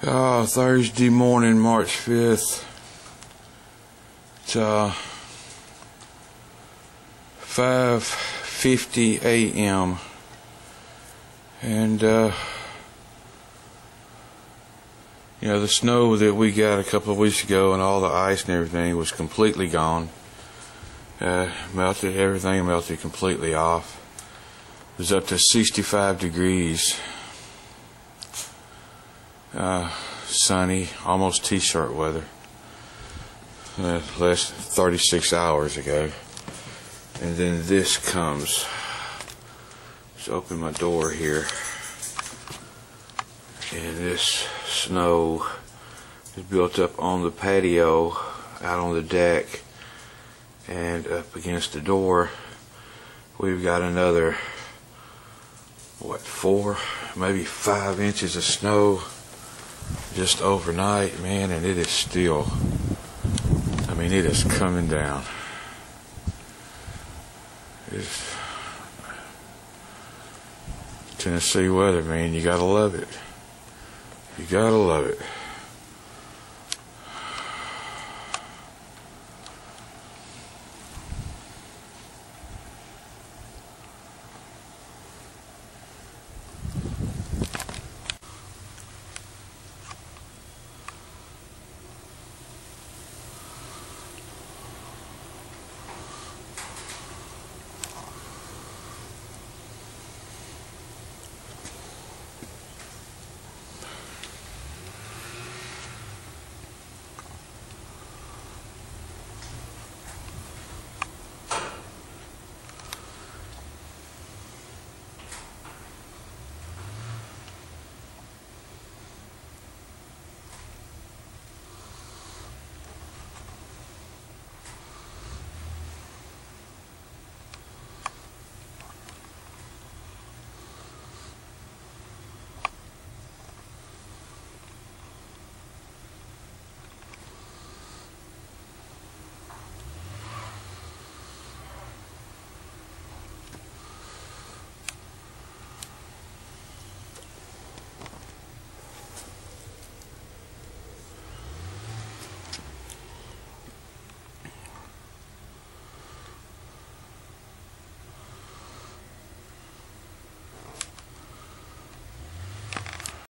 Thursday morning, March 5th. It's 5:50 a.m. and the snow that we got a couple of weeks ago and all the ice and everything was completely gone. Everything melted completely off. It was up to 65 degrees. Sunny, almost t-shirt weather. Less 36 hours ago. And then this comes. Just open my door here. And this snow is built up on the patio, out on the deck, and up against the door. We've got another, 4, maybe 5 inches of snow just overnight, man, and it is still, it is coming down. It's Tennessee weather, man. You gotta love it. You gotta love it.